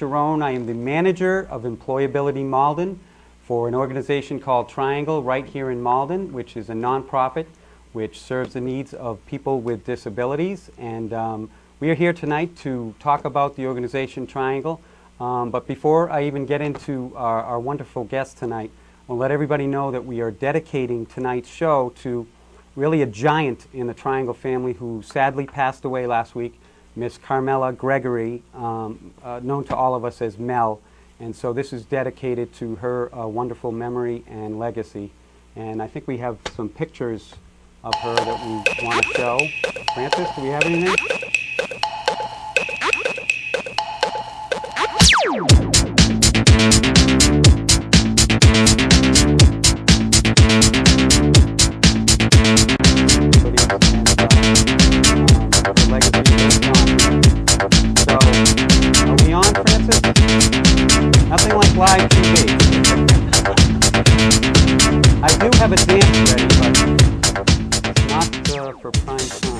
Sharon. I am the manager of Employability Malden for an organization called Triangle right here in Malden, which is a nonprofit which serves the needs of people with disabilities. And we are here tonight to talk about the organization Triangle. But before I even get into our wonderful guest tonight, I'll let everybody know that we are dedicating tonight's show to really a giant in the Triangle family who sadly passed away last week, Miss Carmela Gregory, known to all of us as Mel. And so this is dedicated to her wonderful memory and legacy. And I think we have some pictures of her that we want to show. Francis, do we have anything? Live TV. I do have a dance ready, but it's not for prime time.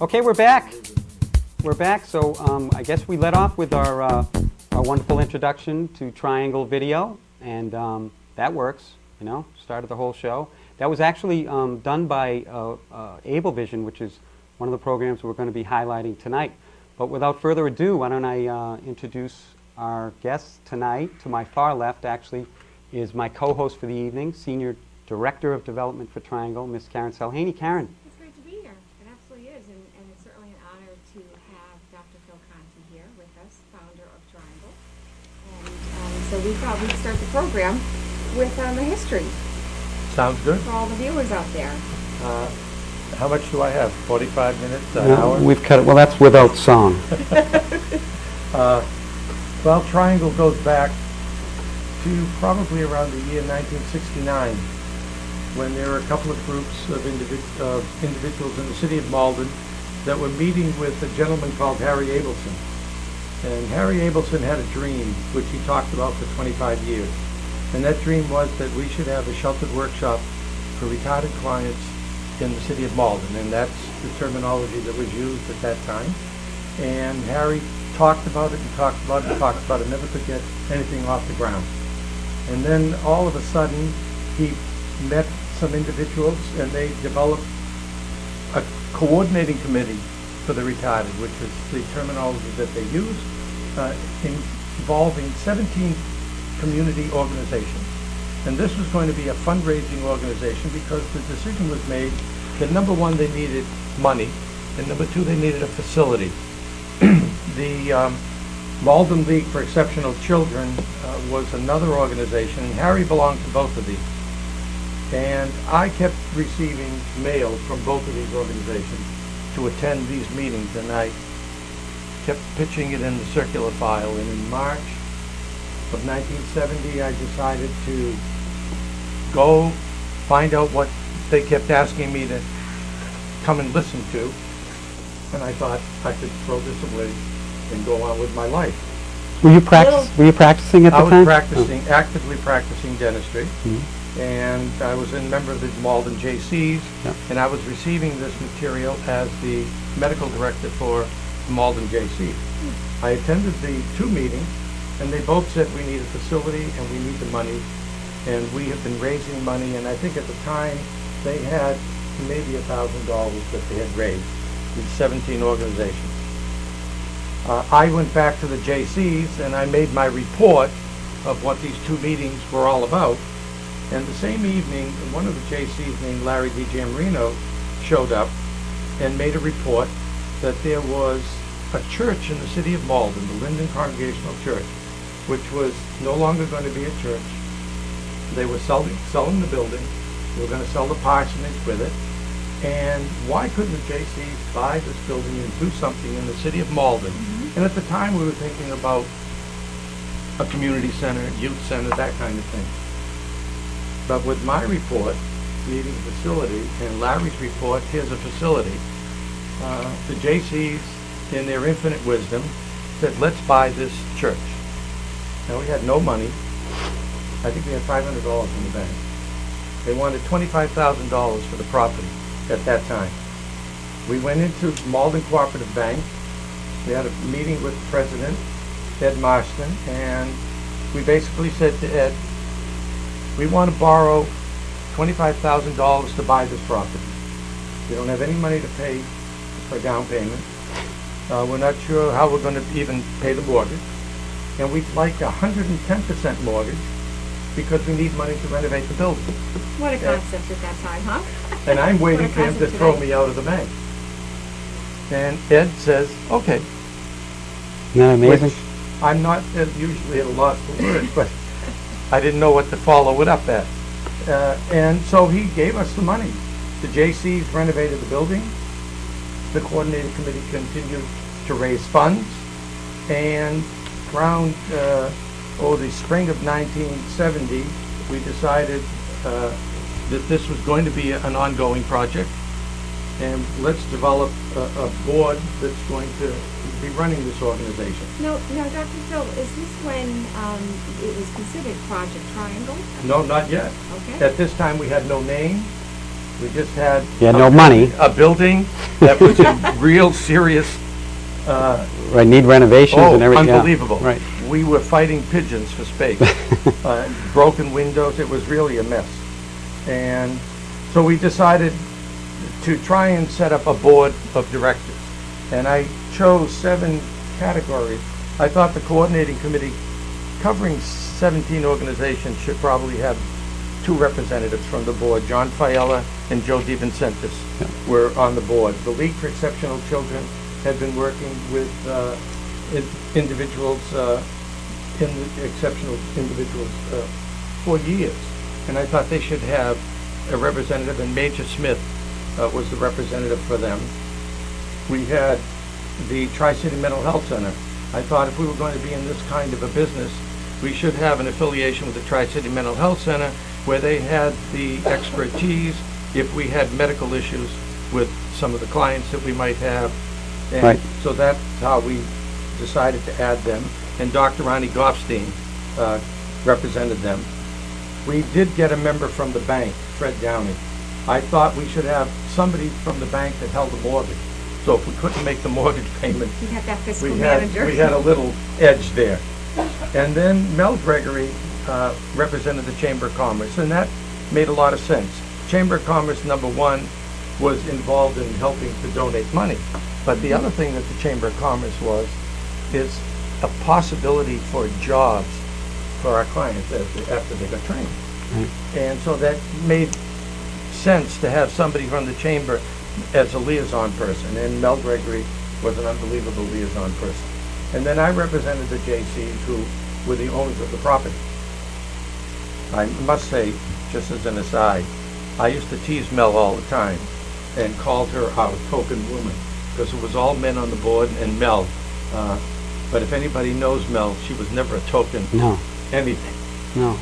Okay, we're back. We're back. So I guess we let off with our wonderful introduction to Triangle Video, and that works. You know, started the whole show. That was actually done by Ablevision, which is one of the programs we're going to be highlighting tonight. But without further ado, why don't I introduce our guest tonight? To my far left, actually, is my co-host for the evening, Senior Director of Development for Triangle, Miss Karen Salhaney. Karen. So we thought we'd start the program with a history. Sounds good. For all the viewers out there. How much do I have? 45 minutes, an hour? We've cut it. Well, that's without song. Well, Triangle goes back to probably around the year 1969, when there were a couple of groups of individuals in the city of Malden that were meeting with a gentleman called Harry Abelson. And Harry Abelson had a dream, which he talked about for 25 years. And that dream was that we should have a sheltered workshop for retarded clients in the city of Malden, and that's the terminology that was used at that time. And Harry talked about it and talked about it and talked about it, never could get anything off the ground. And then all of a sudden, he met some individuals and they developed a coordinating committee for the retarded, which is the terminology that they use, involving 17 community organizations. And this was going to be a fundraising organization because the decision was made that number one, they needed money, and number two, they needed a facility. The Malden League for Exceptional Children was another organization, and Harry belonged to both of these. And I kept receiving mail from both of these organizations to attend these meetings, and I kept pitching it in the circular file. And in March of 1970, I decided to go find out what they kept asking me to come and listen to. And I thought I could throw this away and go on with my life. Were you practicing at the time? I was practicing, actively practicing dentistry. Mm-hmm. And I was a member of the Malden JCs, yeah. And I was receiving this material as the medical director for the Malden JC. I attended the two meetings, and they both said we need a facility and we need the money, and we have been raising money, and I think at the time they had maybe $1,000 that they had raised with 17 organizations. I went back to the JCs and I made my report of what these two meetings were all about. And the same evening, one of the JCs named Larry DiGiamarino showed up and made a report that there was a church in the city of Malden, the Linden Congregational Church, which was no longer going to be a church. They were selling the building. They were going to sell the parsonage with it. And why couldn't the JCs buy this building and do something in the city of Malden? Mm-hmm. And at the time, we were thinking about a community center, youth center, that kind of thing. But with my report, needing a facility, and Larry's report, here's a facility, the JCs, in their infinite wisdom, said, let's buy this church. Now, we had no money. I think we had $500 in the bank. They wanted $25,000 for the property at that time. We went into Malden Cooperative Bank. We had a meeting with the president, Ed Marston, and we basically said to Ed, we want to borrow $25,000 to buy this property. We don't have any money to pay for down payment. We're not sure how we're going to even pay the mortgage. And we'd like 110% mortgage because we need money to renovate the building. What a concept at that time, huh? And I'm waiting for him to throw me out of the bank. And Ed says, okay. Isn't that amazing? Which I'm not usually at a loss for words, but I didn't know what to follow it up at. And so he gave us the money. The JCs renovated the building. The coordinating committee continued to raise funds. And around the spring of 1970, we decided that this was going to be an ongoing project. And let's develop a board that's going to be running this organization. No, Dr. Phil, is this when it was considered Project Triangle? No, not yet. Okay. At this time, we had no name. We just had no money. A building that was in real serious. Right, need renovations and everything. Unbelievable. Yeah, right. We were fighting pigeons for space. Broken windows. It was really a mess. And so we decided to try and set up a board of directors. And I chose 7 categories. I thought the coordinating committee covering 17 organizations should probably have 2 representatives from the board. John Fiella and Joe DeVincentis were on the board. The League for Exceptional Children had been working with individuals, in the exceptional individuals for years. And I thought they should have a representative, and Major Smith was the representative for them. We had the Tri-City Mental Health Center. I thought if we were going to be in this kind of a business, we should have an affiliation with the Tri-City Mental Health Center where they had the expertise if we had medical issues with some of the clients that we might have. And right. So that's how we decided to add them. And Dr. Ronnie Goffstein represented them. We did get a member from the bank, Fred Downey, I thought we should have somebody from the bank that held the mortgage. So if we couldn't make the mortgage payment, You have that fiscal we manager. had a little edge there. And then Mel Gregory represented the Chamber of Commerce, and that made a lot of sense. Chamber of Commerce, number one, was involved in helping to donate money. But the other thing that the Chamber of Commerce is a possibility for jobs for our clients after they got trained. Right. And so that made sense to have somebody from the Chamber as a liaison person, and Mel Gregory was an unbelievable liaison person. And then I represented the JCs, who were the owners of the property. I must say, just as an aside, I used to tease Mel all the time and called her our token woman, because it was all men on the board and Mel. But if anybody knows Mel, she was never a token No, anything. no.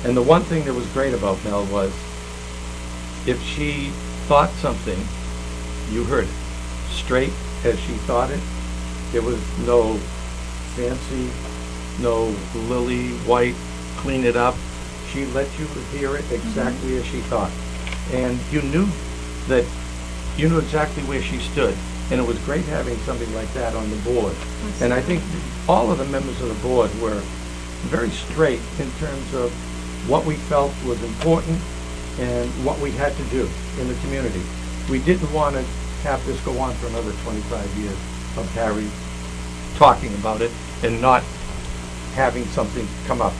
And the one thing that was great about Mel was, if she thought something, you heard it. Straight as she thought it. There was no fancy, no lily white, clean it up. She let you hear it exactly as she thought. And you knew exactly where she stood. And it was great having somebody like that on the board. And I think all of the members of the board were very straight in terms of what we felt was important and what we had to do in the community. We didn't want to have this go on for another 25 years of Harry talking about it and not having something come up.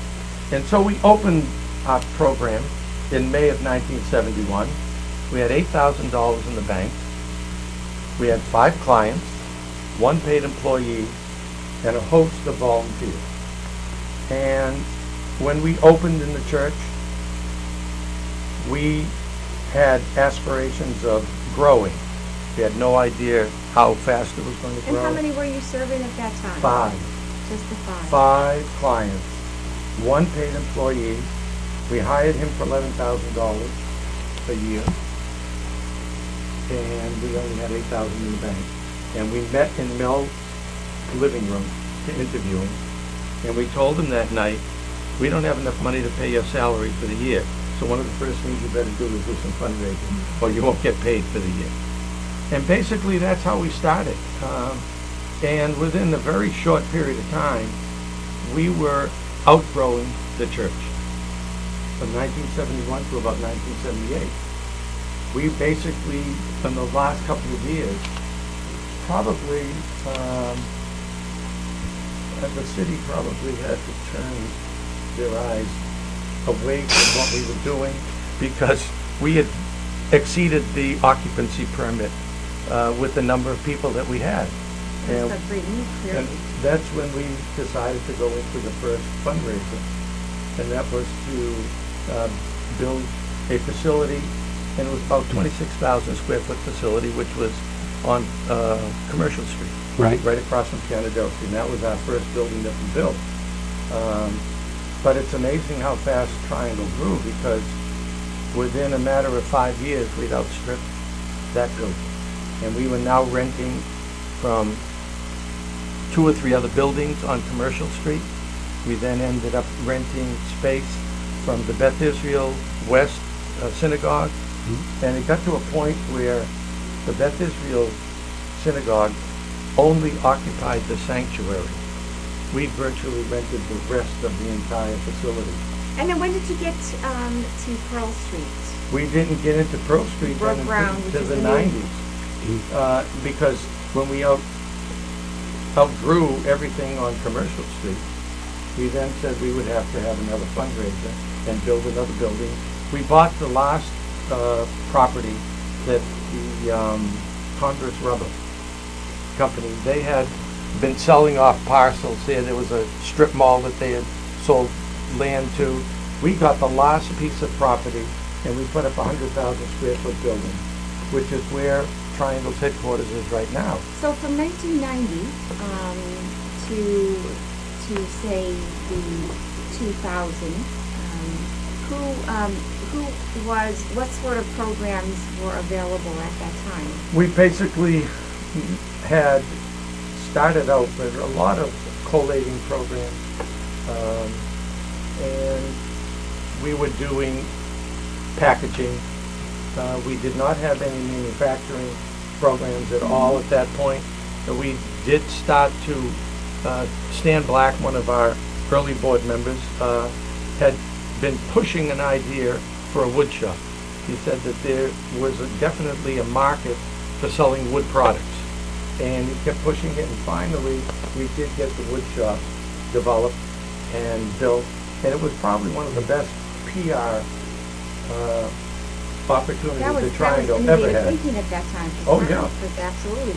And so we opened our program in May of 1971. We had $8,000 in the bank. We had 5 clients, 1 paid employee, and a host of volunteers. And when we opened in the church, we had aspirations of growing. We had no idea how fast it was going to grow. And how many were you serving at that time? 5. Just the 5. 5 clients, 1 paid employee. We hired him for $11,000 a year, and we only had $8,000 in the bank. And we met in Mel's living room to interview him, and we told him that night, we don't have enough money to pay your salary for the year. So one of the first things you better do is do some fundraising, or you won't get paid for the year. And basically, that's how we started. And within a very short period of time, we were outgrowing the church. From 1971 to about 1978. We basically, in the last couple of years, probably, the city probably had to turn their eyes away from what we were doing, because we had exceeded the occupancy permit with the number of people that we had. That's a great news, clearly. And that's when we decided to go into the first fundraiser, and that was to build a facility, and it was about 26,000 square foot facility, which was on Commercial Street, right across from Pianadelski, and that was our first building that we built. But it's amazing how fast Triangle grew, because within a matter of 5 years, we'd outstripped that building. And we were now renting from 2 or 3 other buildings on Commercial Street. We then ended up renting space from the Beth Israel West Synagogue. And it got to a point where the Beth Israel Synagogue only occupied the sanctuary. We virtually rented the rest of the entire facility. And then when did you get to Pearl Street? We didn't get into Pearl Street Broke ground, until which the is the 90s. Because when we outgrew everything on Commercial Street, we then said we would have to have another fundraiser and build another building. We bought the last property that the Congress Rubber Company, they had been selling off parcels there. There was a strip mall that they had sold land to. We got the last piece of property, and we put up a 100,000 square foot building, which is where Triangle's headquarters is right now. So from 1990 to say the 2000, what sort of programs were available at that time? We basically had started out with a lot of collating programs, and we were doing packaging, We did not have any manufacturing programs at all at that point. We did start to, Stan Black, one of our early board members, had been pushing an idea for a wood shop. He said that there was definitely a market for selling wood products. And he kept pushing it, and finally we did get the wood shop developed and built. And it was probably one of the best PR opportunities the Triangle ever had. Thinking at that time. Oh, yeah. Absolutely.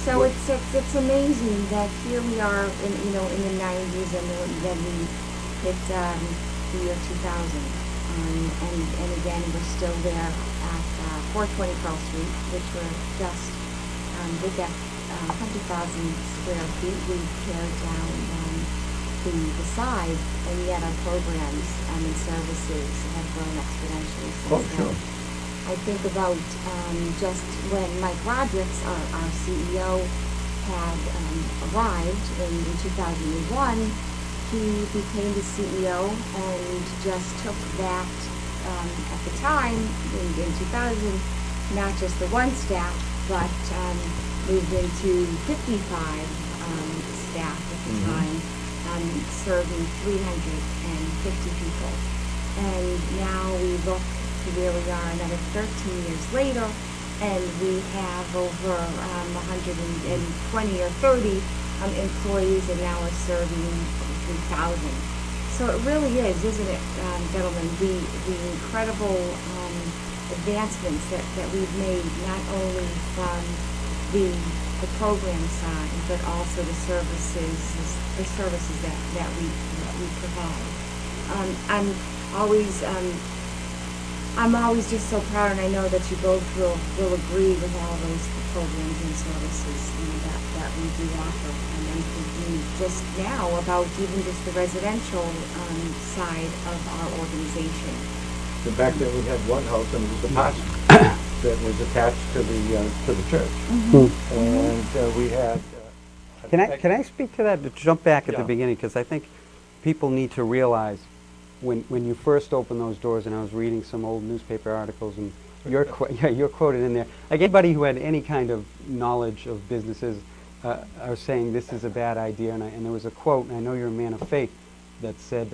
So it's amazing that here we are in in the 90s, and then we hit the year 2000, and again we're still there at 420 Pearl Street, which we're just with that 100,000 square feet. We've pared down the size, and yet our programs and services have grown exponentially since Oh, then. sure. I think about just when Mike Rodricks, our CEO, had arrived in 2001, he became the CEO and just took that, at the time, in 2000, not just the one staff, but moved into 55 staff at the time, serving 350 people. And now we look to where we are another 13 years later, and we have over 120 or 30 employees, and now we're serving 3,000. So it really is, isn't it, gentlemen, the incredible advancements that we've made, not only from the program side, but also the services that we provide. I'm always just so proud, and I know that you both will agree with all those programs and services that we do offer. And I'm thinking just now about even just the residential side of our organization. So back then we had one house, and it was the pastor that was attached to the church, and we had. Can I speak to that? To jump back at the Yeah. beginning, because I think people need to realize when you first opened those doors, and I was reading some old newspaper articles, and you're quoted in there. Like anybody who had any kind of knowledge of businesses are saying this is a bad idea, and there was a quote, and I know you're a man of faith, that said,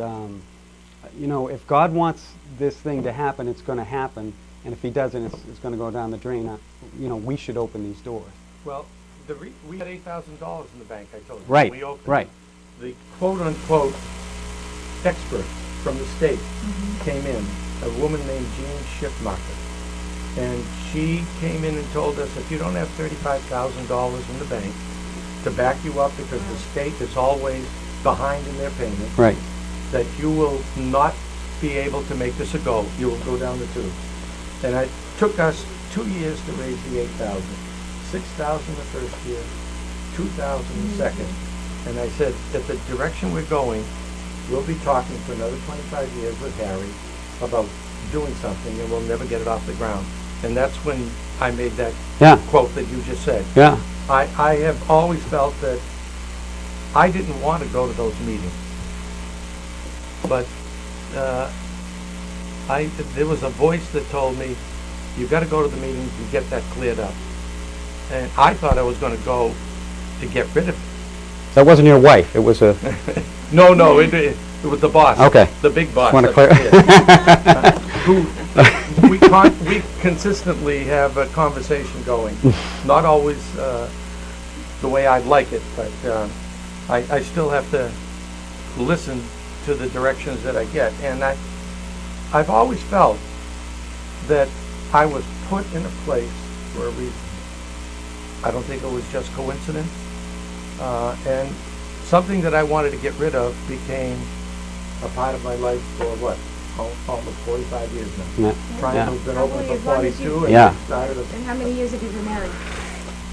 if God wants this thing to happen, it's going to happen, and if He doesn't, it's going to go down the drain. We should open these doors. Well, we had $8,000 in the bank, I told you. Right, When we opened right. The quote-unquote expert from the state came in, a woman named Jean Schiffmacher. And she came in and told us, if you don't have $35,000 in the bank to back you up, because the state is always behind in their payment, Right. that you will not be able to make this a go. You will go down the tube. And it took us 2 years to raise the $8,000. $6,000 the first year, $2,000 the second. And I said, at the direction we're going, we'll be talking for another 25 years with Harry about doing something, and we'll never get it off the ground. And that's when I made that quote that you just said. Yeah. I have always felt that I didn't want to go to those meetings. But there was a voice that told me, you've got to go to the meetings and get that cleared up. And I thought I was going to go to get rid of it. That wasn't your wife. It was a. No, it was the boss. Okay. The big boss. Want to clear? We consistently have a conversation going. Not always the way I'd like it, but I still have to listen to the directions that I get. And I've always felt that I was put in a place for a reason. I don't think it was just coincidence. And something that I wanted to get rid of became a part of my life for what? Almost 45 years now. Yeah. Triangle's been open for 42, and Yeah. I started at And how many years have you been married?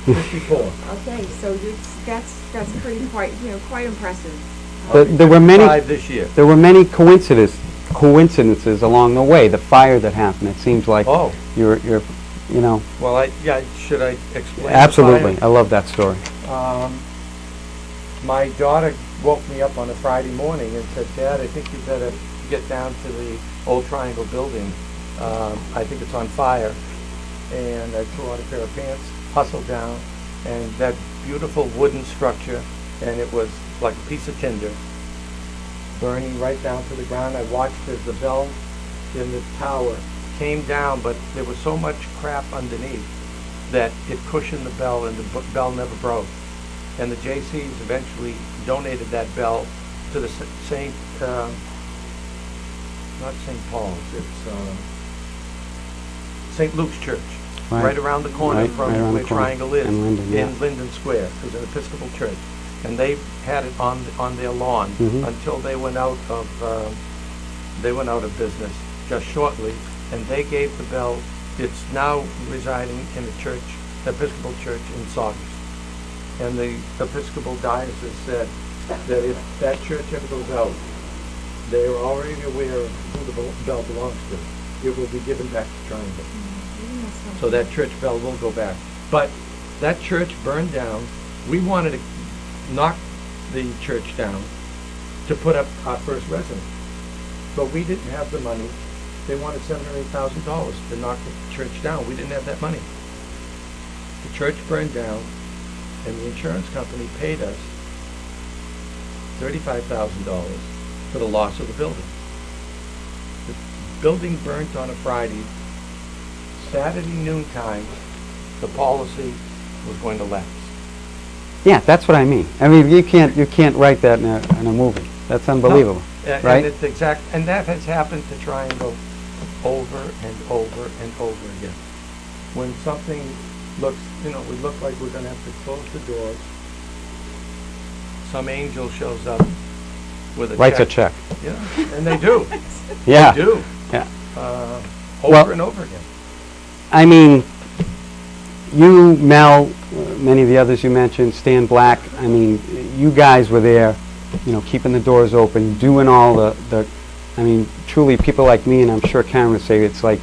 54. Okay, so that's pretty quite impressive. There were many. 55 this year. There were many coincidences along the way. The fire that happened. It seems like you're. Well, should I explain? Absolutely, the I love that story. fire? My daughter woke me up on a Friday morning and said, Dad, I think you better get down to the old Triangle building. I think it's on fire. and I threw on a pair of pants, hustled down, and that beautiful wooden structure, and it was like a piece of tinder, burning right down to the ground. I watched as the bell in the tower came down, but there was so much crap underneath that it cushioned the bell, and the bell never broke. And the J.C.'s eventually donated that bell to the St. Not St. Paul's, it's St. Luke's Church, right around the corner from where Triangle is, in Linden Square. It was an Episcopal church, and they had it on their lawn until they went out of business just shortly, and they gave the bell. It's now residing in the church, Episcopal Church in Saugus. And the Episcopal diocese said that if that church ever goes out, they are already aware of who the bell belongs to. It will be given back to Triangle. So that church bell will go back. But that church burned down. We wanted to knock the church down to put up our first residence. But we didn't have the money. They wanted $7,000 or $8,000 to knock the church down. We didn't have that money. The church burned down, and the insurance company paid us $35,000 for the loss of the building. The building burnt on a Friday. Saturday noontime, the policy was going to lapse. Yeah, that's what I mean. I mean, you can't write that in a movie. That's unbelievable, no. Right? And it's exact, and that has happened to Triangle over and over and over again. When something looks, we look like we're going to have to close the doors, some angel shows up with a Writes check. a check. Yeah, and they do. Yeah. They do. Yeah. Over and over again. I mean, you, Mel, many of the others you mentioned, Stan Black, I mean, you guys were there, keeping the doors open, doing all the I mean, truly people like me, and I'm sure Karen would say it's like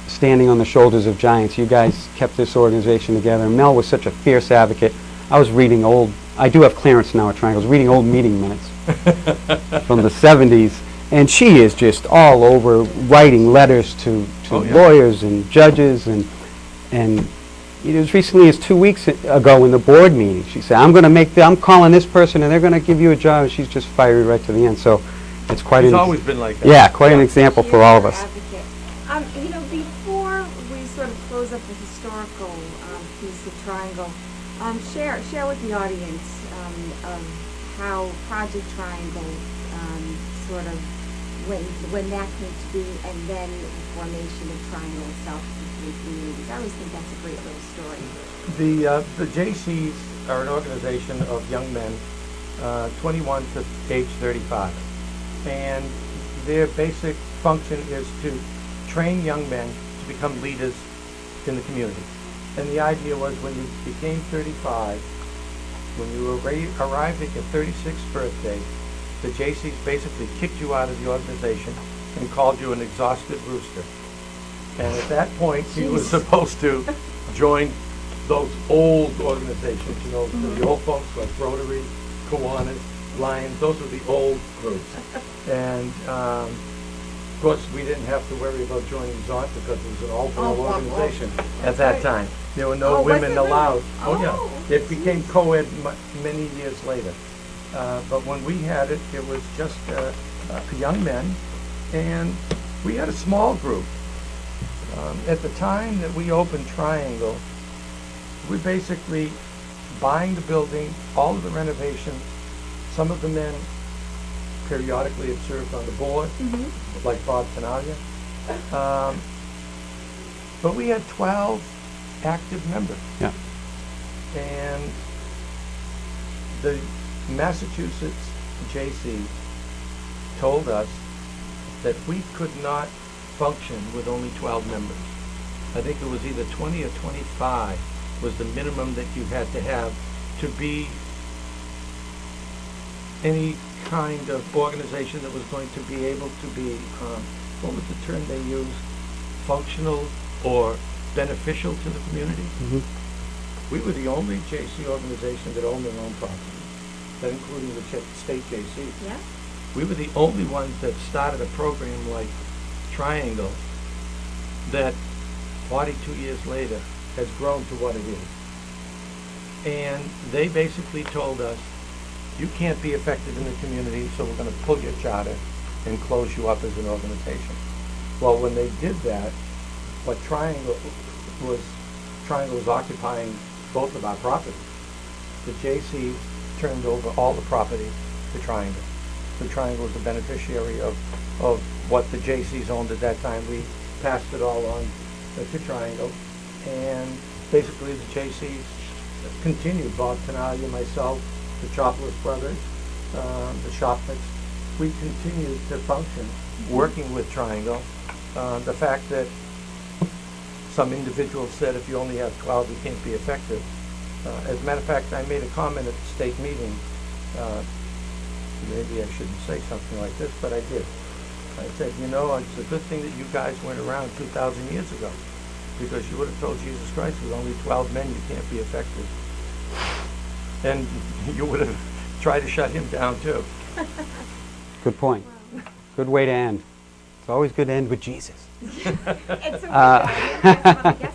standing on the shoulders of giants. You guys kept this organization together. Mel was such a fierce advocate. I was reading I do have clearance now at Triangle, I was reading old meeting minutes from the 70s, and she is just all over writing letters to lawyers and judges, and it was recently as 2 weeks ago in the board meeting. She said, I'm calling this person, and they're going to give you a job, and she's just fiery right to the end. So it's quite She's always been like that. Yeah, quite an example for all of us. Before we sort of close up the historical piece of Triangle, share with the audience of how Project Triangle sort of when that came to be, and then the formation of Triangle itself in the communities. I always think that's a great little story. The JCs are an organization of young men, 21 to age 35, and their basic function is to train young men to become leaders in the community. And the idea was, when you became 35, when you arrived at your 36th birthday, the JCs basically kicked you out of the organization and called you an exhausted rooster. And at that point, you were supposed to join those old organizations, the old folks like Rotary, Kiwanis, Lions. Those were the old groups. And of course, we didn't have to worry about joining Zonta because it was an all-girl organization at that time. There were no women allowed. It became co-ed many years later. But when we had it, it was just young men, and we had a small group. At the time that we opened Triangle, we basically buying the building, all of the renovations. Some of the men periodically had served on the board, like Bob Tenaglia. But we had 12 active members. Yeah. And the Massachusetts JC told us that we could not function with only 12 members. I think it was either 20 or 25 was the minimum that you had to have to be any kind of organization that was going to be able to be, what was the term they used, functional or beneficial to the community. We were the only JC organization that owned their own property, that including the state JC. Yeah. We were the only ones that started a program like Triangle that 42 years later, has grown to what it is. And they basically told us, you can't be effective in the community, so we're going to pull your charter and close you up as an organization. Well, when they did that, what Triangle was occupying both of our properties. The J.C. turned over all the property to Triangle. So Triangle was the beneficiary of what the J.C.'s owned at that time. We passed it all on to Triangle, and basically the J.C.'s continued. Bob Tenalia, myself, the Chopless brothers, the Shopmans, we continued to function working with Triangle. The fact that some individuals said if you only have 12 you can't be effective. As a matter of fact, I made a comment at the state meeting. Maybe I shouldn't say something like this, but I did. I said, you know, it's a good thing that you guys weren't around 2,000 years ago, because you would have told Jesus Christ with only 12 men you can't be effective. And you would have tried to shut him down too. Good point. Wow. Good way to end. It's always good to end with Jesus. It's a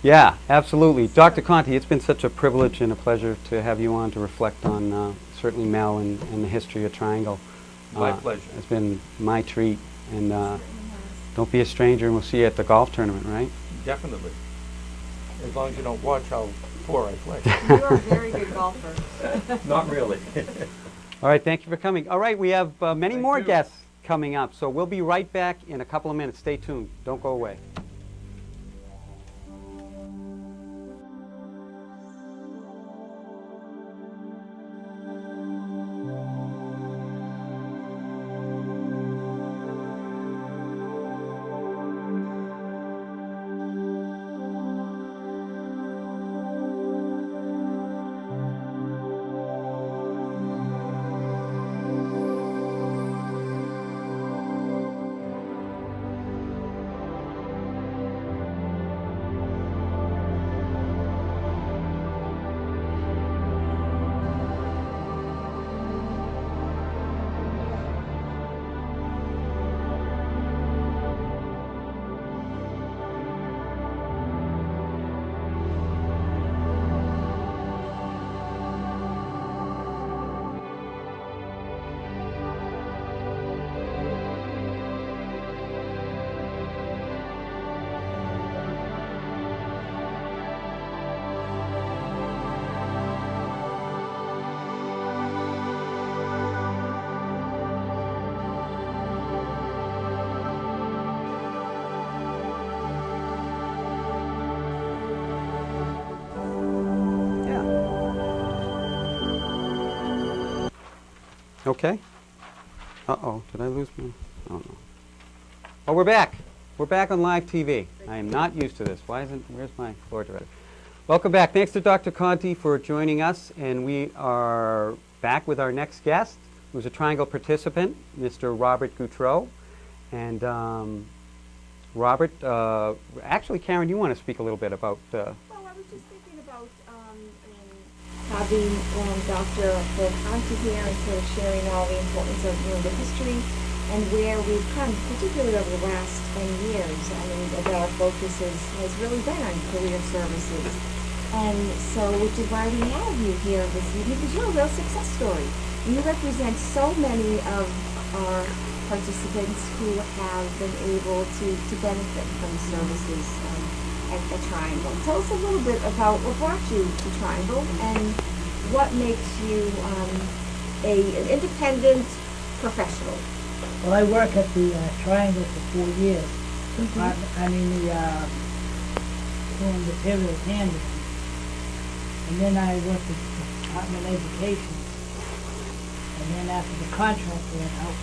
Yeah, absolutely. Dr. Conti, it's been such a privilege and a pleasure to have you on to reflect on certainly Mel and the history of Triangle. My pleasure. It's been my treat. And don't be a stranger, and we'll see you at the golf tournament, right? Definitely. As long as you don't watch how poor I play. You're a very good golfer. Not really. All right, thank you for coming. All right, we have many Thank more you. guests coming up, so we'll be right back in a couple of minutes. Stay tuned. Don't go away. Okay. Uh-oh, did I lose my... Oh, no. Oh, we're back. We're back on live TV. I am not used to this. Where's my floor director? Welcome back. Thanks to Dr. Conti for joining us, and we are back with our next guest, who's a Triangle participant, Mr. Robert Goutreau. And Robert, actually, Karen, you want to speak a little bit about... Well, I was just thinking about having Dr. Conti here and sort of sharing all the importance of the history and where we've come, particularly over the last 10 years. I mean, that our focus has really been on career services. And so, which is why we have you here this evening, because you're a real success story. You represent so many of our participants who have been able to benefit from the services at Triangle. Tell us a little bit about what brought you to Triangle and what makes you an independent professional. Well, I work at the Triangle for 4 years. I mean, doing the period handling. And then I worked at the Department of Education. And then after the contract went out,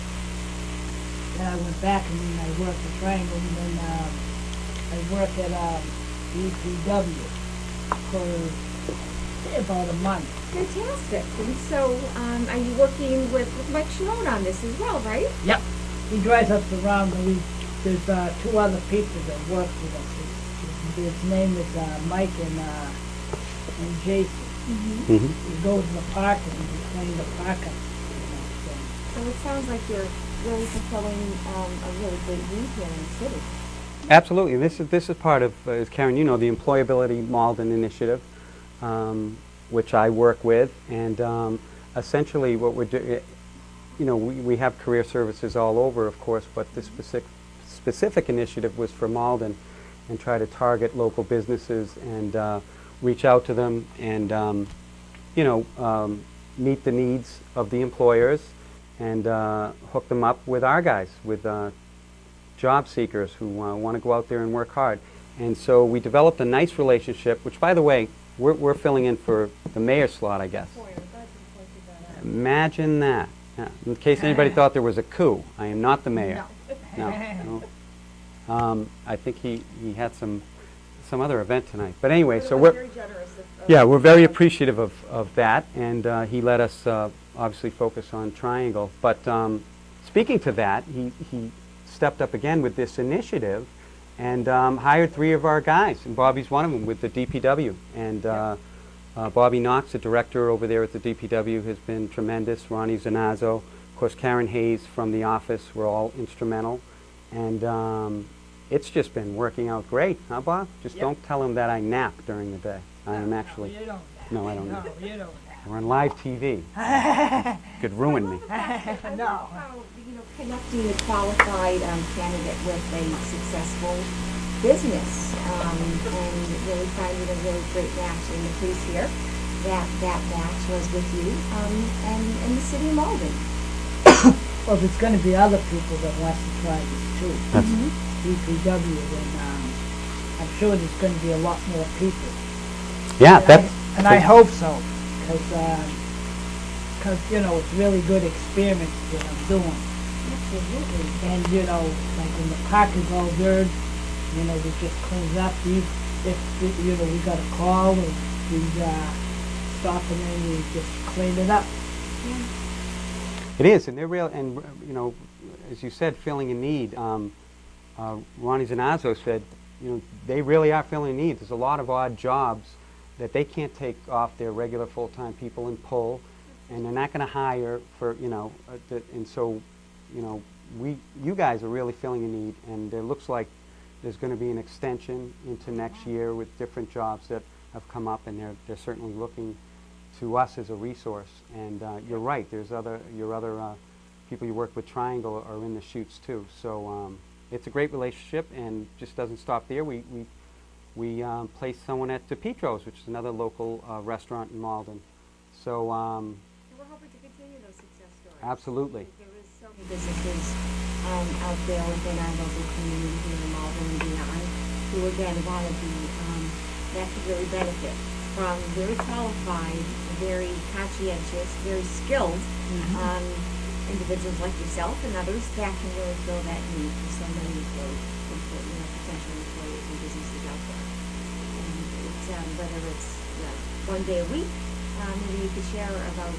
then I went back and then I worked at Triangle. And then I worked at EPW for about a month. Fantastic. And so, are you working with Mike Sharon on this as well, right? Yep. He drives us around, and there's 2 other people that work with us. His name is Mike and Jason. Mm-hmm. He goes to the park and he cleans the park up. So it sounds like you're really fulfilling a really great need here in the city. Absolutely. This is part of, as Karen, you know, the Employability Malden Initiative, which I work with, and essentially what we're doing, you know, we have career services all over, of course, but this specific initiative was for Malden, and try to target local businesses and reach out to them and you know, meet the needs of the employers and hook them up with our guys, with job seekers who want to go out there and work hard. And so we developed a nice relationship, which, by the way, we're filling in for the mayor's slot, I guess. Imagine that. Yeah. In case anybody thought there was a coup, I am not the mayor. No. I think he had some other event tonight. But anyway, so we're very appreciative of that, and he let us obviously focus on Triangle. But speaking to that, he stepped up again with this initiative and hired 3 of our guys, and Bobby's one of them with the DPW. And Bobby Knox, the director over there at the DPW, has been tremendous. Ronnie Zanazzo, of course, Karen Hayes from the office were all instrumental. And it's just been working out great, huh, Bob? Just don't tell him that I nap during the day. I am actually... No, you don't. No, I don't. No, you don't. We're on live TV. Could ruin me. I love how, you know, connecting a qualified candidate with a successful business, and really finding a really great match. And the police here, that match was with you and the city of Malden. Well, there's going to be other people that want to try this too. DPW, and I'm sure there's going to be a lot more people. Yeah, and I hope so, because you know, it's really good experiment that I'm doing. Absolutely. And you know, like when the park is all dirt, you know, we just cleans up. If you know, we got a call and we stop and then we just clean it up. Yeah. It is, and they're real, and you know, as you said, filling a need. Ronnie Zanazzo said, you know, they really are filling a need. There's a lot of odd jobs that they can't take off their regular full-time people and pull, and they're not going to hire for, you know, and so, you know, you guys are really filling a need, and it looks like there's going to be an extension into next year with different jobs that have come up, and they're certainly looking to us as a resource. And you're right, there's your other people you work with, Triangle, are in the shoots too. So it's a great relationship, and just doesn't stop there. We placed someone at DePietro's, which is another local restaurant in Malden. So We're hoping to continue those success stories. Absolutely. There is so many businesses out there within our local community here in Malden and beyond who, again, want to be, that could really benefit from very qualified, very conscientious, very skilled individuals like yourself and others that can really fill that need for so many potential employees and businesses out there. And it's, whether it's one day a week, maybe you could share about the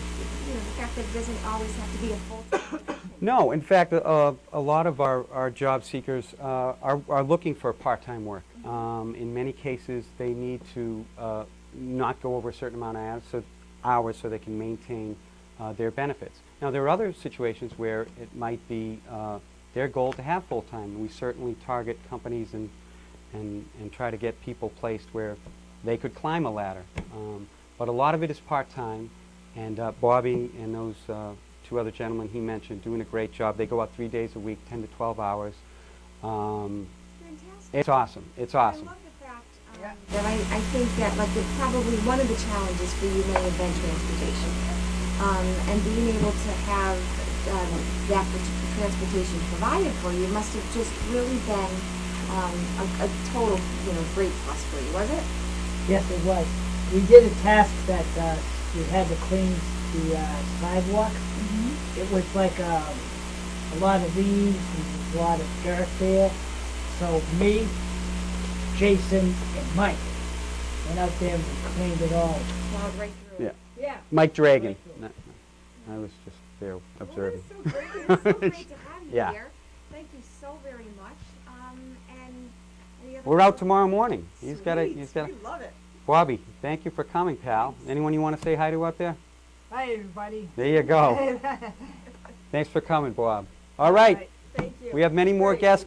fact that it doesn't always have to be a full-time position. no, in fact, a lot of our job seekers are looking for part-time work. In many cases, they need to not go over a certain amount of hours so they can maintain their benefits. Now, there are other situations where it might be their goal to have full-time. We certainly target companies and try to get people placed where they could climb a ladder. But a lot of it is part-time, and Bobby and those 2 other gentlemen he mentioned doing a great job. They go out 3 days a week, 10 to 12 hours. Fantastic. It's awesome. It's awesome. I love the fact that I think that probably one of the challenges for you may have been transportation. And being able to have that transportation provided for you must have just really been a total, great plus for you, was it? Yes, it was. We did a task that we had to clean the sidewalk. It was like a lot of leaves and a lot of dirt there. So me, Jason, and Mike went out there and we cleaned it all. Plowed right through. Yeah. Yeah. Mike Dragon. No, I was just there observing. Well, it's so great to have you Yeah. here. Thank you so very much. And any other We're out questions? tomorrow morning. He's got Sweet. a. We love it. Bobby, thank you for coming, pal. Anyone you want to say hi to out there? Hi, everybody. There you go. Thanks for coming, Bob. All right. Thank you. We have many more Great. guests.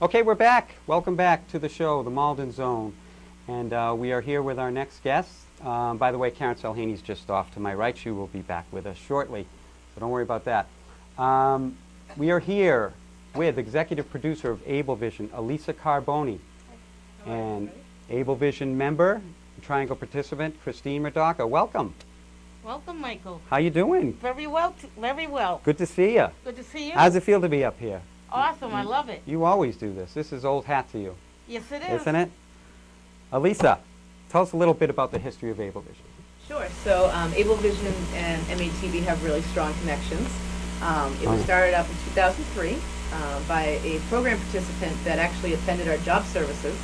Okay, we're back. Welcome back to the show, the Malden Zone. And we are here with our next guest. By the way, Karen Salhaney's just off to my right. She will be back with us shortly, so don't worry about that. We are here with executive producer of Ablevision, Elisa Carboni, and Ablevision member, Triangle participant, Christine Radaka. Welcome. Welcome, Michael. How you doing? Very well, very well. Good to see you. Good to see you. How's it feel to be up here? Awesome, I love it. You always do this. This is old hat to you. Yes, it is. Isn't it? Elisa, tell us a little bit about the history of Ablevision. Sure. So Ablevision and MATV have really strong connections. It was started up in 2003 by a program participant that actually attended our job services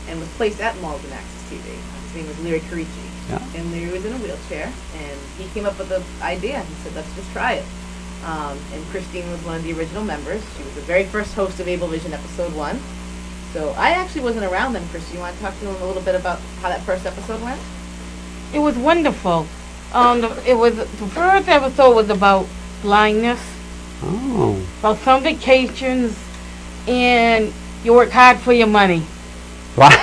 and was placed at Malden Access TV. His name was Larry Carici. Yeah. And Larry was in a wheelchair, and he came up with the idea. He said, let's just try it. And Christine was one of the original members. She was the very first host of Ablevision Episode 1. So I actually wasn't around then, Chris. You want to talk to them a little bit about how that first episode went? It was wonderful. The first episode was about blindness, Oh. about some vacations, and you work hard for your money. What?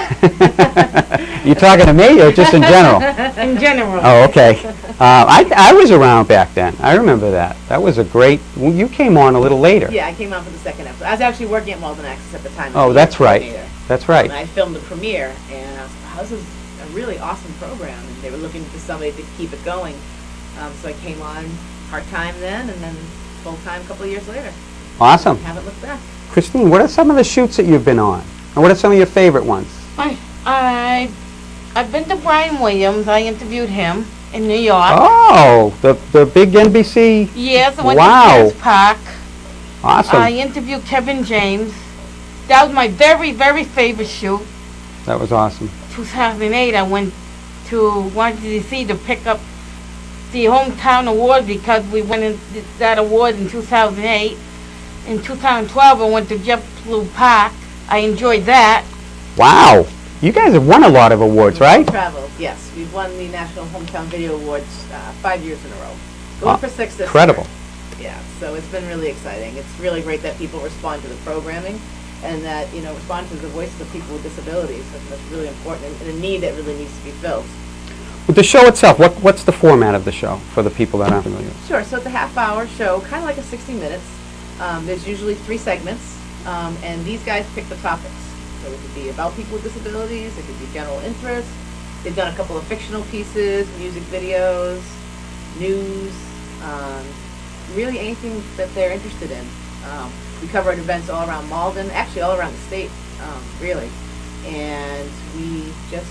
You talking to me or just in general? In general. Oh, okay. I was around back then. I remember that. That was a great. Well, you came on a little later. Yeah, I came on for the second episode. I was actually working at Malden Access at the time. Oh, that's right. That's right. And I filmed the premiere, and I was like, wow, this is a really awesome program. And they were looking for somebody to keep it going. So I came on part-time then, and then full-time a couple of years later. Awesome. Haven't looked back. Christine, what are some of the shoots that you've been on? And what are some of your favorite ones? I've been to Brian Williams. I interviewed him in New York. Oh, the big NBC. Yes, I went Wow. to Pierce Park. Awesome. I interviewed Kevin James. That was my very, very favorite shoot. That was awesome. 2008, I went to Washington, D.C. to pick up the hometown award because we won that award in 2008. In 2012, I went to JetBlue Park. I enjoyed that. Wow. You guys have won a lot of awards, right? Travel, yes. We've won the National Hometown Video Awards 5 years in a row. Going for 6 this Incredible. year. Yeah, so it's been really exciting. It's really great that people respond to the programming and that, respond to the voices of people with disabilities. That's really important and a need that really needs to be filled. With the show itself, what's the format of the show for the people that aren't familiar? Sure, so it's a half-hour show, kind of like a 60 Minutes. There's usually 3 segments, and these guys pick the topics. So it could be about people with disabilities, it could be general interest. They've done a couple of fictional pieces, music videos, news, really anything that they're interested in. We cover events all around Malden, actually all around the state, really. And we just,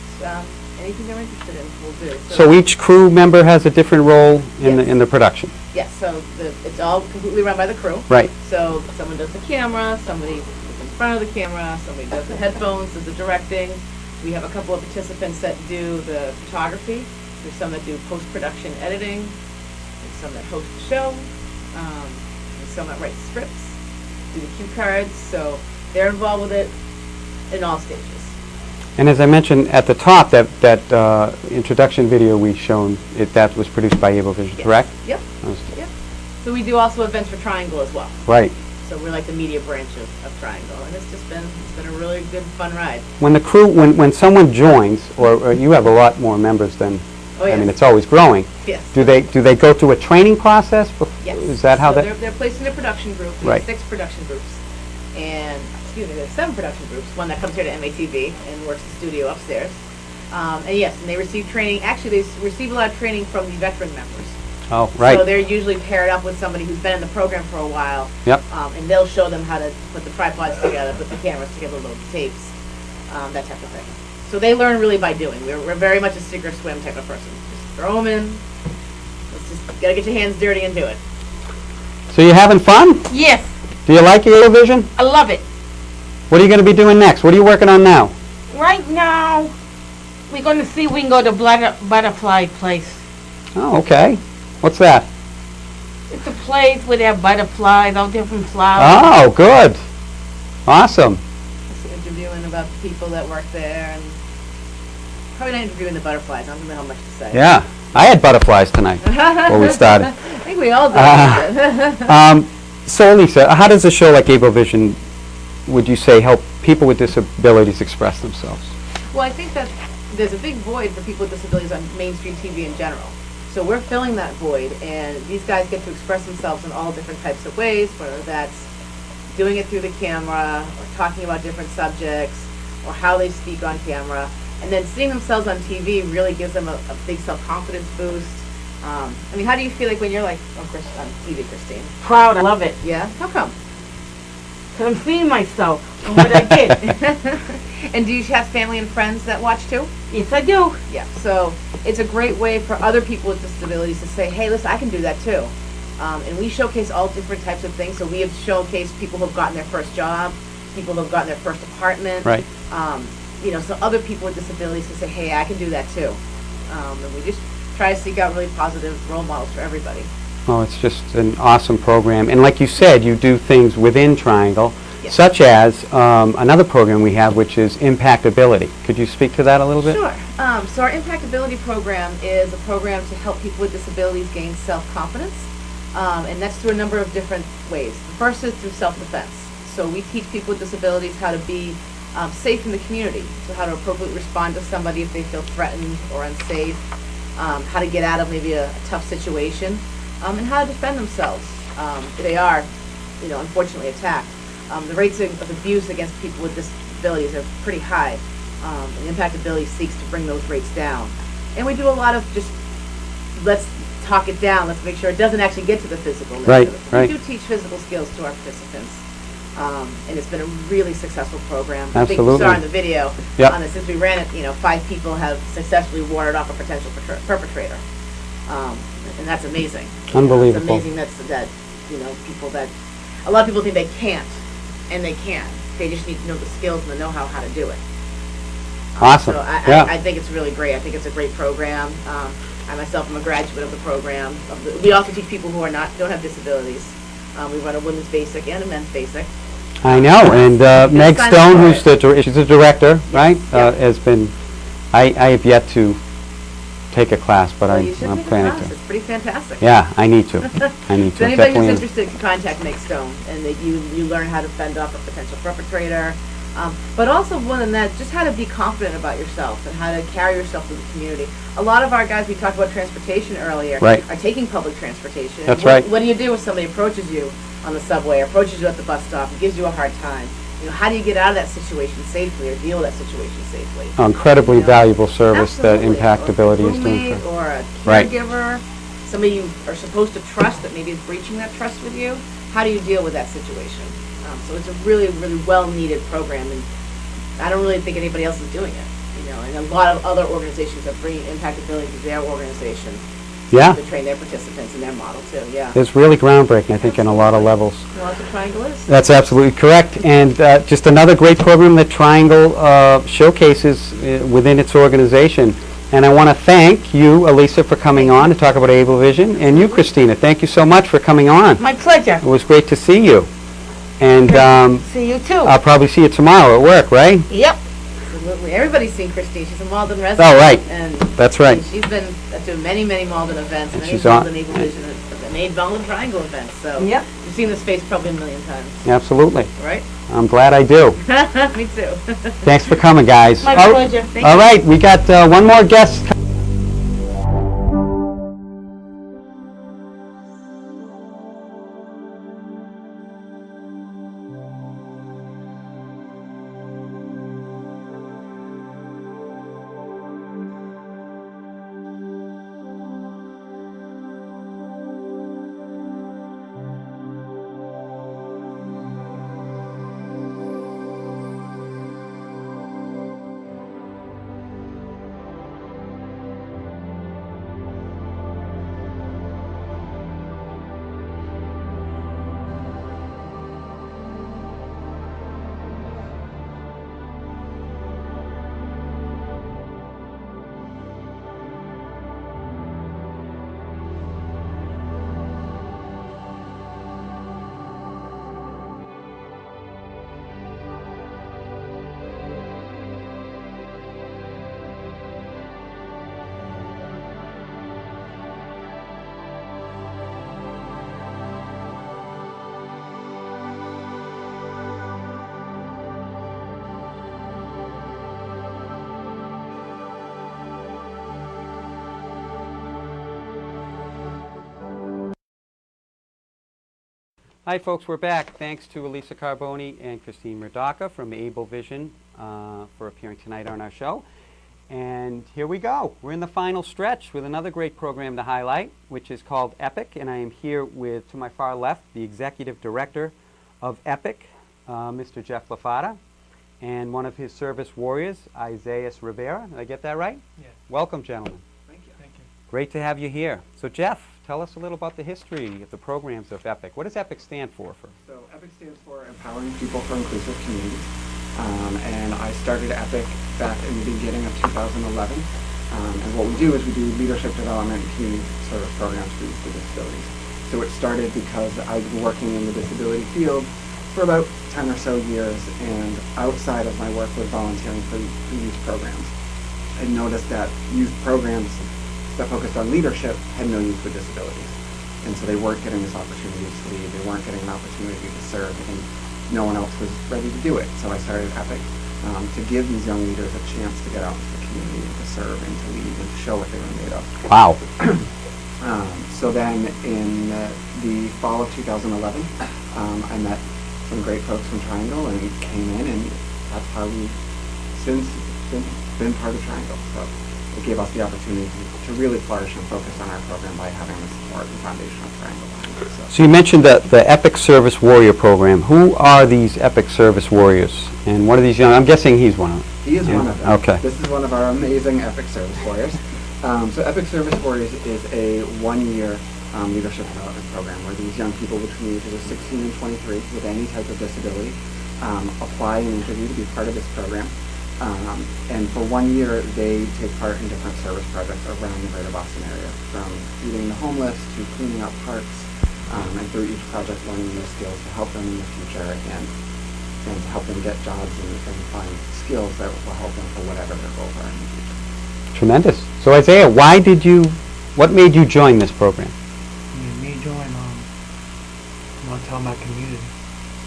anything they're interested in, we'll do. So each crew member has a different role in Yes. in the production. Yes, so it's all completely run by the crew. Right. So someone does the camera, somebody is in front of the camera, somebody does the headphones, does the directing. We have a couple of participants that do the photography. There's some that do post-production editing. There's some that host the show. There's some that write scripts, do the cue cards. So they're involved with it in all stages. And as I mentioned at the top, that introduction video we shown, that was produced by Ablevision, Yes. correct? Yep. Understood. Yep. So we do also events for Triangle as well. Right. So we're like the media branch of Triangle, and it's been a really good, fun ride. When the crew, when someone joins, or you have a lot more members than, Oh, I mean, yes. it's always growing. Yes. Do they go through a training process? Yes. Is that how so that? they're placed in a production group. We Right. have 6 production groups, and there's 7 production groups. One that comes here to MATV and works the studio upstairs. And yes, and they receive training. Actually, they receive a lot of training from the veteran members. Oh, right. So they're usually paired up with somebody who's been in the program for a while. Yep. And they'll show them how to put the tripods together, put the cameras together, load the tapes, that type of thing. So they learn really by doing. We're very much a sink or swim type of person. Just throw them in. Let's just gotta get your hands dirty and do it. So you having fun? Yes, Do you like Ablevision? I love it. What are you going to be doing next? What are you working on now? Right now, we're going to see if we can go to Butterfly Place. Oh, okay. What's that? It's a place where they have butterflies, all different flowers. Oh, good. Awesome. Just interviewing about the people that work there, and probably not interviewing the butterflies. I don't know how much to say. Yeah. I had butterflies tonight before we started. I think we all did. So, Lisa, how does a show like Ablevision would you say, help people with disabilities express themselves? Well, I think that there's a big void for people with disabilities on mainstream TV in general. So we're filling that void, and these guys get to express themselves in all different types of ways, whether that's doing it through the camera, or talking about different subjects, or how they speak on camera. And then seeing themselves on TV really gives them a big self-confidence boost. I mean, how do you feel like when you're like on TV, Christine? Proud, I love it. Yeah? How come? Because I'm seeing myself and what I did. And do you have family and friends that watch too? Yes, I do. Yeah, so it's a great way for other people with disabilities to say, hey, listen, I can do that too. And we showcase all different types of things. So we have showcased people who have gotten their first job, people who have gotten their first apartment. Right. You know, so other people with disabilities can say, hey, I can do that too. And we just try to seek out really positive role models for everybody. Oh, it's just an awesome program. And like you said, you do things within Triangle, Yes. such as another program we have, which is Impactability. Could you speak to that a little bit? Sure. So our Impactability program is a program to help people with disabilities gain self-confidence. And that's through a number of different ways. The first is through self-defense. So we teach people with disabilities how to be safe in the community. So how to appropriately respond to somebody if they feel threatened or unsafe. How to get out of maybe a tough situation. And how to defend themselves if they are, you know, unfortunately attacked. The rates of abuse against people with disabilities are pretty high. And Impactability seeks to bring those rates down. And we do a lot of just, let's talk it down, let's make sure it doesn't actually get to the physical. Right, right. We do teach physical skills to our participants. And it's been a really successful program. Absolutely. I think you saw in the video, Yep. Since we ran it, you know, 5 people have successfully warded off a potential perpetrator. And that's amazing. Unbelievable. It's amazing that, you know, people that, a lot of people think they can't, and they can. They just need to know the skills and the know-how how to do it. Awesome. So Yeah. I think it's really great. I think it's a great program. I myself am a graduate of the program. We also teach people who don't have disabilities. We run a women's basic and a men's basic. I know. And Meg sign up Stone, for she's the director, right? Yep. Has been, I have yet to take a class, but Well, you should I'm take a planning class. to. It's pretty fantastic. Yeah, I need to. I need So to. anybody Definitely. who's interested can contact Meg Stone, and that you learn how to fend off a potential perpetrator, but also more than that, just how to be confident about yourself and how to carry yourself through the community. A lot of our guys, we talked about transportation earlier, Right. are taking public transportation. That's right. What do you do if somebody approaches you on the subway, or approaches you at the bus stop, and gives you a hard time? You know, how do you get out of that situation safely, or deal with that situation safely? Incredibly You know? valuable service that Absolutely. Impactability Or a is doing roommate, for. or a Right. caregiver, somebody you are supposed to trust that maybe is breaching that trust with you. How do you deal with that situation? So it's a really, really well-needed program, and I don't really think anybody else is doing it. You know, and a lot of other organizations are bringing Impactability to their organization Yeah, to train their participants in their model too. Yeah. it's really groundbreaking, I think, in a lot of levels. Well, that's what Triangle is. That's absolutely correct. And just another great program that Triangle showcases within its organization. And I want to thank you, Elisa, for coming on to talk about Able Vision. And you, Christina, thank you so much for coming on. My pleasure. It was great to see you. And See you too. I'll probably see you tomorrow at work, right? Yep. Absolutely. Everybody's seen Christine. She's a Malden resident. Oh, right. And That's right. and she's been to many, many Malden events, And many she's on- Malden Able Vision, made Malden Triangle events. So Yep. you've seen this face probably a million times, Absolutely. right? I'm glad I do. Me too. Thanks for coming, guys. My All- pleasure. Thank All you. right, we got one more guest. Hi folks, we're back. Thanks to Elisa Carboni and Christine Murdaka from Able Vision for appearing tonight on our show. And here we go. We're in the final stretch with another great program to highlight, which is called EPIC. And I am here with, to my far left, the Executive Director of EPIC, Mr. Jeff LaFata, and one of his service warriors, Isaiah Rivera. Did I get that right? Yeah. Welcome, gentlemen. Thank you. Thank you. Great to have you here. So Jeff, tell us a little about the history of the programs of EPIC. What does EPIC stand for? So EPIC stands for Empowering People for Inclusive Communities. And I started EPIC back in the beginning of 2011. And what we do is we do leadership development and community service programs for youth with disabilities. So it started because I've been working in the disability field for about 10 or so years, and outside of my work was volunteering for youth programs. I noticed that youth programs that focused on leadership had no youth with disabilities. And so they weren't getting this opportunity to lead, they weren't getting an opportunity to serve, and no one else was ready to do it. So I started EPIC to give these young leaders a chance to get out into the community and to serve and to lead and to show what they were made of. Wow. So then in the fall of 2011, I met some great folks from Triangle and came in, and that's how we've since been part of Triangle. So it gave us the opportunity to really flourish and focus on our program by having the support and foundation of Triangle behind it. So you mentioned the EPIC Service Warrior program. Who are these EPIC Service Warriors? And what are these young? I'm guessing he's one of them. He is one of them. Okay. This is one of our amazing EPIC Service Warriors. So EPIC Service Warriors is a one-year leadership development program where these young people between the ages of 16 and 23 with any type of disability apply and interview to be part of this program. And for 1 year, they take part in different service projects around the greater Boston area, from feeding the homeless to cleaning up parks, and through each project learning new skills to help them in the future and to help them get jobs and find skills that will help them for whatever their goals are in the future. Tremendous. So Isaiah, what made you join this program? Me join, tell my community,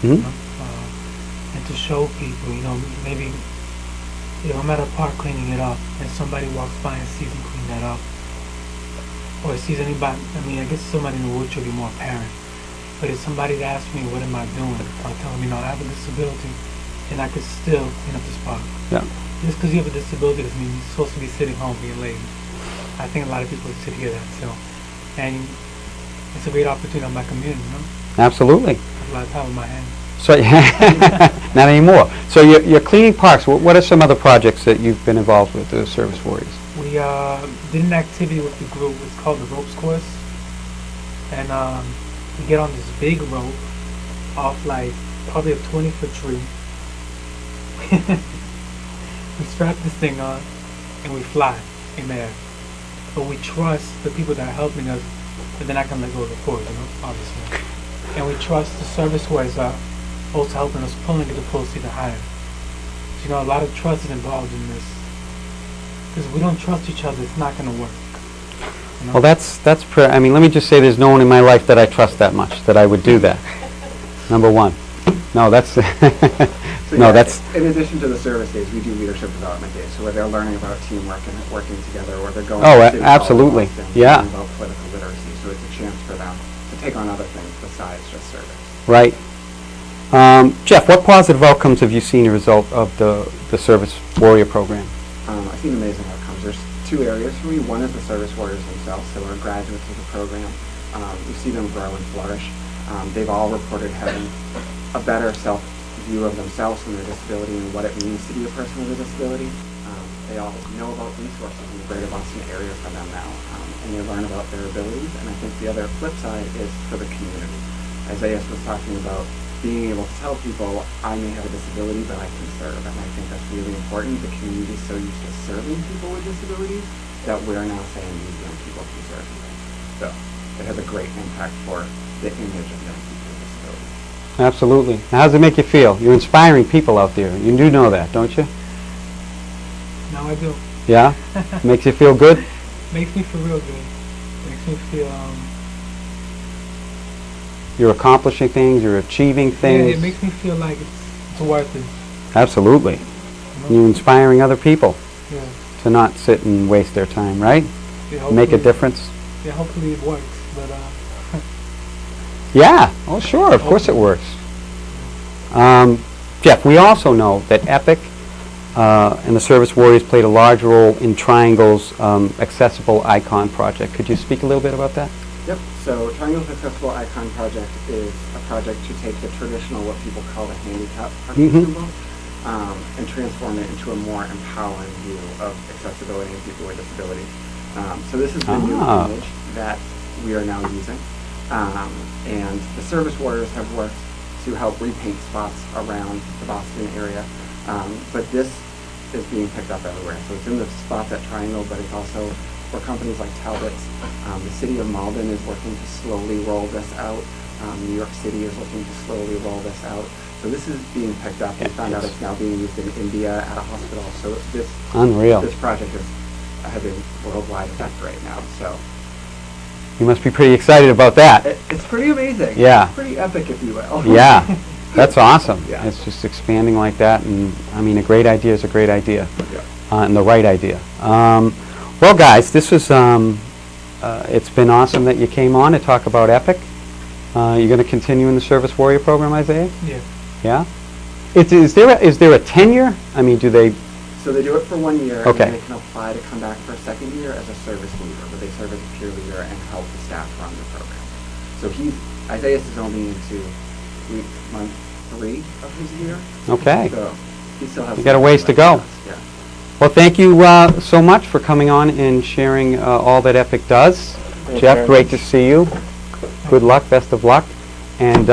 Mm-hmm. and to show people, maybe if I'm at a park cleaning it up and somebody walks by and sees me clean that up, or sees anybody, I guess somebody in the wheelchair would be more apparent, but if somebody asks me what am I doing, I'll tell them, I have a disability and I could still clean up this park. Yeah. Just because you have a disability doesn't mean you're supposed to be sitting home being lazy. I think a lot of people should hear that, so, and it's a great opportunity on my community, Absolutely. I have a lot of time on my hands. So not anymore. So you're cleaning parks. What are some other projects that you've been involved with, the Service Warriors? We did an activity with the group. It's called the ropes course, and we get on this big rope off probably a 20-foot tree. We strap this thing on and we fly in there. But we trust the people that are helping us, but then I can let go of the cord, obviously. And we trust the service warriors are also helping us pulling it to pull seat higher. So, a lot of trust is involved in this. Because if we don't trust each other, it's not going to work. Well, let me just say there's no one in my life that I trust that much, that I would do that. Number one. No, that's... So no, yeah, that's... In addition to the service days, we do leadership development days, so where they're learning about teamwork and working together, or they're going Oh, to absolutely. Boston and Yeah. learning about political literacy, so it's a chance for them to take on other things besides just service. Right. Jeff, what positive outcomes have you seen as a result of the Service Warrior program? I've seen amazing outcomes. There's two areas for me. One is the service warriors themselves, so our graduates of the program. We see them grow and flourish. They've all reported having a better self-view of themselves and their disability and what it means to be a person with a disability. They all know about resources in the greater Boston area for them now, and they learn about their abilities. And I think the other flip side is for the community. Isaiah was talking about being able to tell people, I may have a disability, but I can serve. And I think that's really important. The community is so used to serving people with disabilities that we're now saying these young people can serve people. So it has a great impact for the image of young people with disabilities. Absolutely. Now, how does it make you feel? You're inspiring people out there. You do know that, don't you? Now I do. Yeah? Makes you feel good? Makes me feel real good. Makes me feel, You're accomplishing things, you're achieving things. yeah, it makes me feel like it's worth it. Absolutely. You're inspiring other people Yeah. to not sit and waste their time, right? Yeah, Make a hopefully- difference. Yeah, hopefully it works, but Yeah, oh sure, of course it works. Jeff, we also know that Epic and the Service Warriors played a large role in Triangle's Accessible Icon project. Could you speak a little bit about that? Yep, so Triangle's Accessible Icon project is a project to take the traditional, what people call the handicap parking symbol, and transform it into a more empowering view of accessibility and people with disabilities. So this is the new image that we are now using. And the Service Warriors have worked to help repaint spots around the Boston area. But this is being picked up everywhere. So it's in the spots at Triangle, but it's also for companies like Talbot's. The city of Malden is working to slowly roll this out. New York City is looking to slowly roll this out. So this is being picked up. We found out it's now being used in India at a hospital. So this project is having worldwide effect right now. So you must be pretty excited about that. It's pretty amazing. Yeah. It's pretty epic, if you will. Yeah. That's awesome. Yeah. It's just expanding like that, and I mean, a great idea is a great idea, Yeah. And the right idea. Well, guys, this was it's been awesome that you came on to talk about Epic. You're going to continue in the Service Warrior program, Isaiah? Yeah. Yeah. Is there a tenure? I mean, do they? So they do it for 1 year, Okay. and then they can apply to come back for a second year as a service leader, where they serve as a peer leader and help the staff run the program. So Isaiah is only into month 3 of his year. Okay. So he still has. You got a ways to go. Yeah. Well, thank you so much for coming on and sharing all that Epic does. Thanks Jeff, very great much. to see you. Good luck, best of luck. And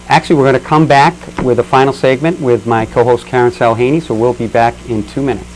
actually, we're going to come back with a final segment with my co-host Karen Salhaney, so we'll be back in 2 minutes.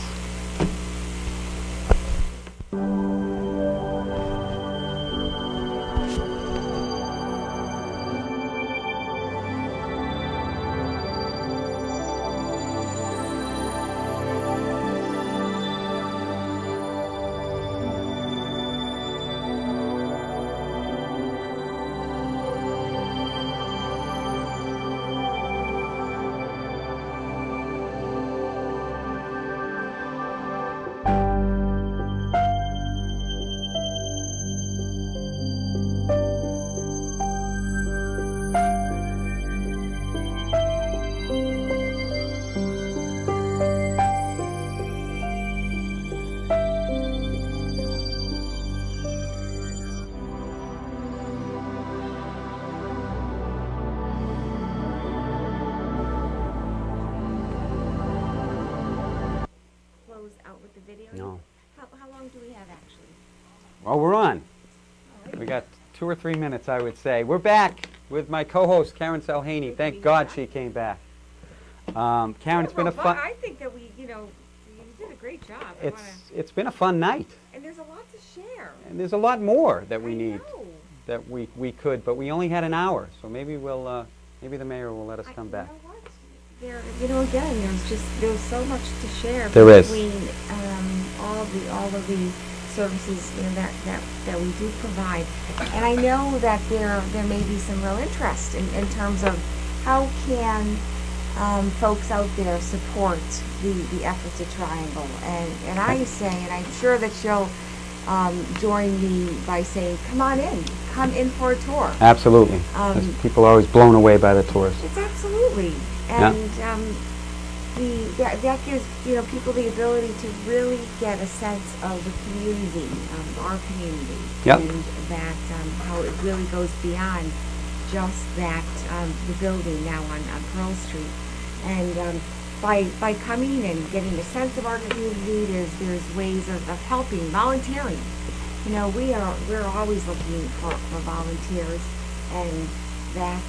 Out with the video? No. How long do we have actually? Well, we're on. We got 2 or 3 minutes, I would say. We're back with my co-host Karen Salhaney. Thank God she came back. Karen, it's been a fun. I think that you did a great job. It's been a fun night, And there's a lot to share. and there's a lot more that we I need know. that we could, but we only had an hour, so maybe we'll maybe the mayor will let us come back. You know what? Again, there's so much to share There is. between all of the services that we do provide. And I know that there may be some real interest in terms of how can folks out there support the efforts of Triangle. And I say, and I'm sure that you'll join me by saying, come in for a tour. Absolutely. People are always blown away by the tours. It's absolutely. And that gives people the ability to really get a sense of the community, our community, Yep. and that how it really goes beyond just that the building now on Pearl Street. And by coming and getting a sense of our community, there's ways of helping, volunteering. We're always looking for volunteers, and that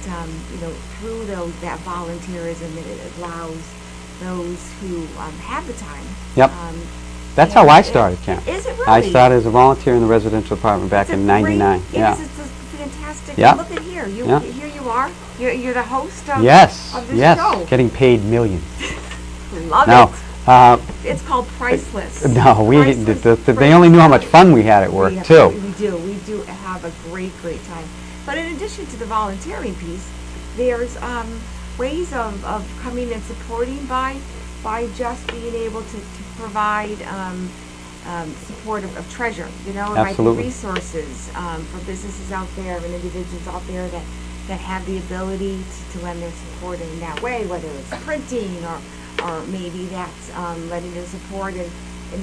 through that volunteerism, it allows those who have the time. Yep. That's how I started, Karen. Is it really? I started as a volunteer in the residential department back in '99. Yeah. It's a fantastic. Yeah. Look at here. Yeah. Here you are. You're the host of Yes. of this Yes. show. Getting paid millions. Love No. it. It's called Priceless. No, Priceless. they only knew how much fun we had at work too. We do have a great time. But in addition to the volunteering piece, there's ways of coming and supporting by just being able to provide support of treasure. It might be Absolutely. resources for businesses out there and individuals out there that that have the ability to lend their support in that way, whether it's printing or maybe that's lending their support in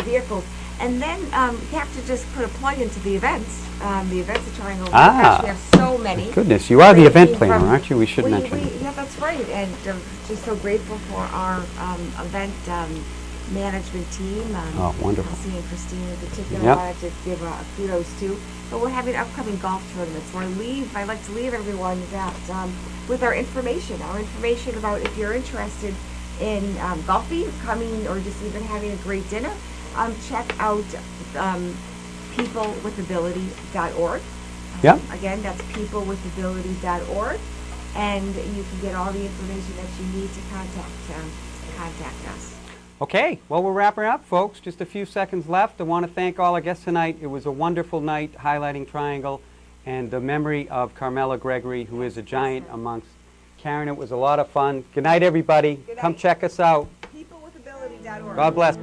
vehicles. And then you have to just put a plug into the events. The events at Triangle. Ah, we have so many. Goodness, you are the event Ranging planner, from- aren't you? We should mention. Yeah, that's right. And just so grateful for our event management team. Oh, wonderful. Elsie and Christine in particular, Yep. I wanted to give kudos to. But we're having upcoming golf tournaments. I like to leave everyone with our information about if you're interested in golfing, coming, or just even having a great dinner. Check out peoplewithability.org. Yep. Again, that's peoplewithability.org, and you can get all the information that you need to contact us. Okay, well, we're wrapping up, folks. Just a few seconds left. I want to thank all our guests tonight. It was a wonderful night highlighting Triangle and the memory of Carmela Gregory, who is a giant amongst. Karen, it was a lot of fun. Good night, everybody. Good Come night. check us out. Peoplewithability.org. God bless.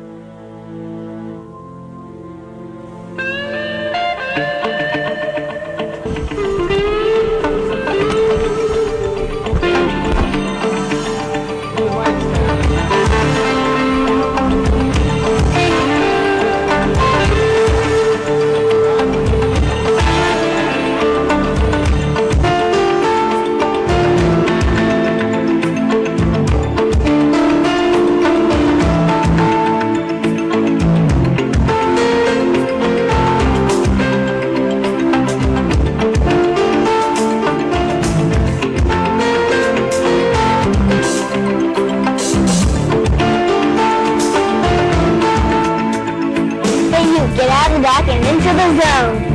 Hey you, get out of the dock and into the zone.